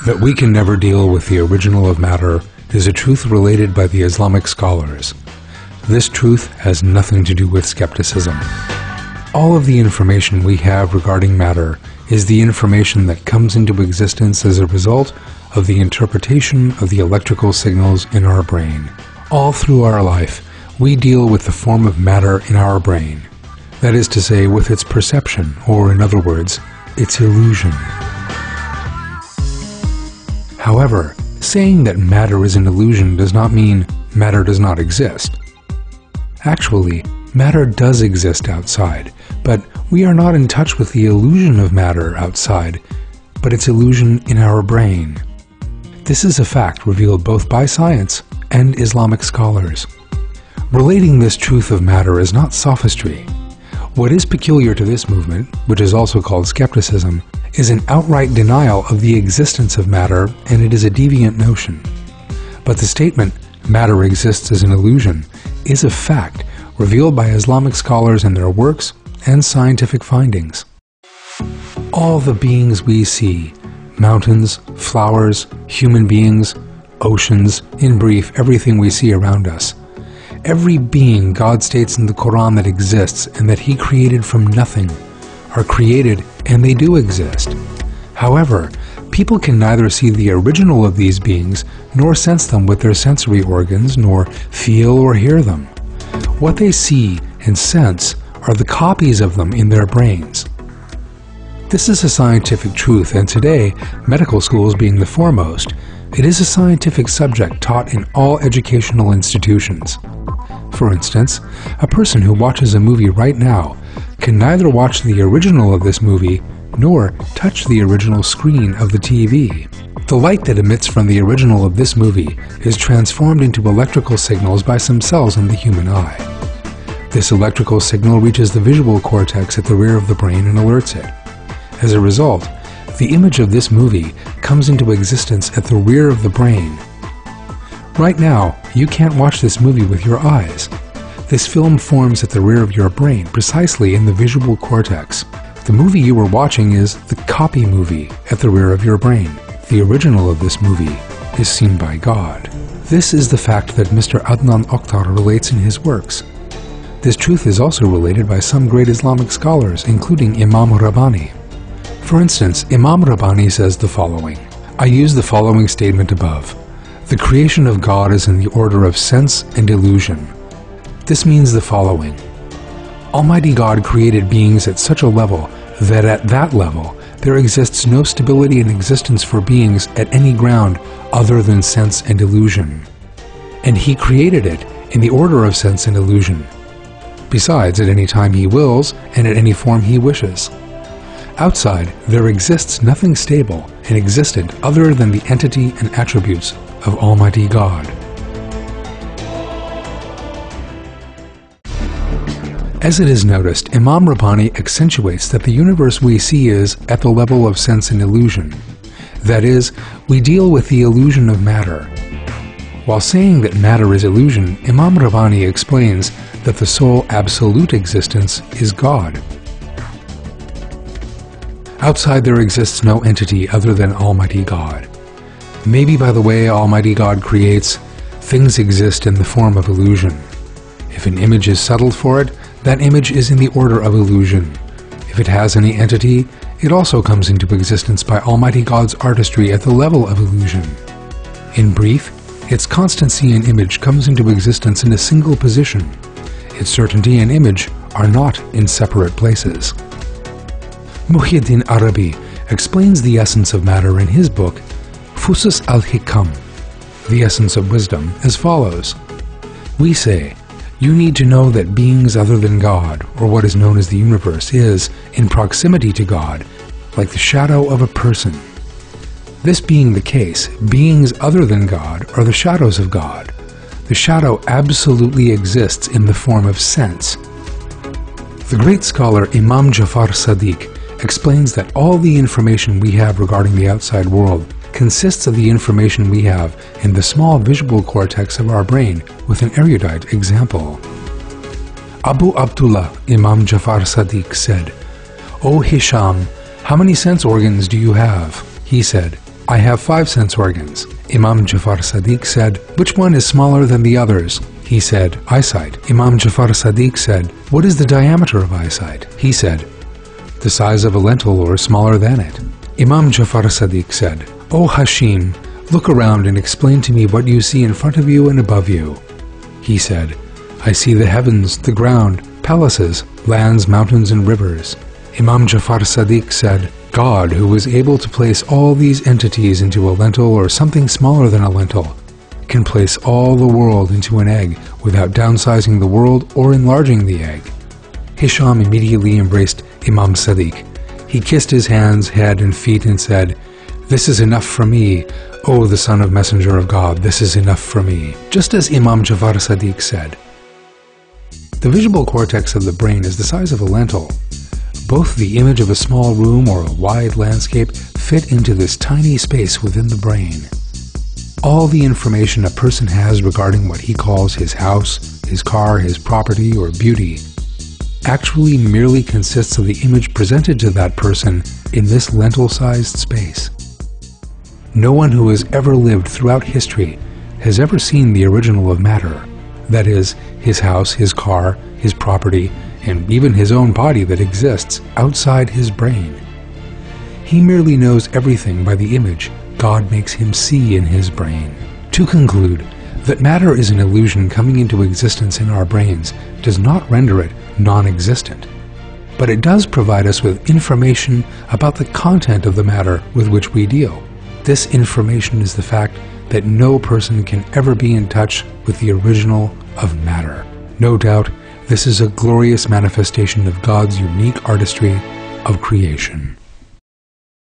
That we can never deal with the original of matter is a truth related by the Islamic scholars. This truth has nothing to do with skepticism. All of the information we have regarding matter is the information that comes into existence as a result of the interpretation of the electrical signals in our brain. All through our life, we deal with the form of matter in our brain. That is to say, with its perception, or in other words, its illusion. However, saying that matter is an illusion does not mean matter does not exist. Actually, matter does exist outside, but we are not in touch with the illusion of matter outside, but its illusion in our brain. This is a fact revealed both by science and Islamic scholars. Relating this truth of matter is not sophistry. What is peculiar to this movement, which is also called skepticism, is an outright denial of the existence of matter, and it is a deviant notion. But the statement, matter exists as an illusion, is a fact revealed by Islamic scholars in their works and scientific findings. All the beings we see, mountains, flowers, human beings, oceans, in brief, everything we see around us, every being God states in the Quran that exists and that He created from nothing, are created and they do exist. However, people can neither see the original of these beings nor sense them with their sensory organs, nor feel or hear them. What they see and sense are the copies of them in their brains. This is a scientific truth, and today, medical schools being the foremost, it is a scientific subject taught in all educational institutions. For instance, a person who watches a movie right now can neither watch the original of this movie nor touch the original screen of the TV. The light that emits from the original of this movie is transformed into electrical signals by some cells in the human eye. This electrical signal reaches the visual cortex at the rear of the brain and alerts it. As a result, the image of this movie comes into existence at the rear of the brain. Right now, you can't watch this movie with your eyes. This film forms at the rear of your brain, precisely in the visual cortex. The movie you were watching is the copy movie at the rear of your brain. The original of this movie is seen by God. This is the fact that Mr. Adnan Oktar relates in his works. This truth is also related by some great Islamic scholars, including Imam Rabbani. For instance, Imam Rabbani says the following. I use the following statement above. The creation of God is in the order of sense and illusion. This means the following. Almighty God created beings at such a level that at that level there exists no stability in existence for beings at any ground other than sense and illusion. And He created it in the order of sense and illusion. Besides, at any time He wills and at any form He wishes. Outside, there exists nothing stable and existent other than the entity and attributes of Almighty God. As it is noticed, Imam Rabbani accentuates that the universe we see is at the level of sense and illusion. That is, we deal with the illusion of matter. While saying that matter is illusion, Imam Rabbani explains that the sole absolute existence is God. Outside there exists no entity other than Almighty God. Maybe by the way Almighty God creates, things exist in the form of illusion. If an image is settled for it, that image is in the order of illusion. If it has any entity, it also comes into existence by Almighty God's artistry at the level of illusion. In brief, its constancy and image comes into existence in a single position. Its certainty and image are not in separate places. Muhyiddin Arabi explains the essence of matter in his book, Fusus al-Hikam, The Essence of Wisdom, as follows. We say, you need to know that beings other than God, or what is known as the universe, is, in proximity to God, like the shadow of a person. This being the case, beings other than God are the shadows of God. The shadow absolutely exists in the form of sense. The great scholar Imam Jafar Sadiq explains that all the information we have regarding the outside world consists of the information we have in the small visual cortex of our brain, with an erudite example. Abu Abdullah Imam Jafar Sadiq said, O Hisham, how many sense organs do you have? He said, I have 5 sense organs. Imam Jafar Sadiq said, which one is smaller than the others? He said, eyesight. Imam Jafar Sadiq said, what is the diameter of eyesight? He said, the size of a lentil or smaller than it. Imam Jafar Sadiq said, O Hashim, look around and explain to me what you see in front of you and above you. He said, I see the heavens, the ground, palaces, lands, mountains, and rivers. Imam Jafar Sadiq said, God, who is able to place all these entities into a lentil or something smaller than a lentil, can place all the world into an egg without downsizing the world or enlarging the egg. Hisham immediately embraced Imam Sadiq. He kissed his hands, head, and feet and said, This is enough for me, O the son of Messenger of God, this is enough for me. Just as Imam Jafar Sadiq said. The visual cortex of the brain is the size of a lentil. Both the image of a small room or a wide landscape fit into this tiny space within the brain. All the information a person has regarding what he calls his house, his car, his property, or beauty actually merely consists of the image presented to that person in this lentil-sized space. No one who has ever lived throughout history has ever seen the original of matter, that is, his house, his car, his property, and even his own body that exists outside his brain. He merely knows everything by the image God makes him see in his brain. To conclude, that matter is an illusion coming into existence in our brains does not render it non-existent, but it does provide us with information about the content of the matter with which we deal. This information is the fact that no person can ever be in touch with the original of matter. No doubt, this is a glorious manifestation of God's unique artistry of creation.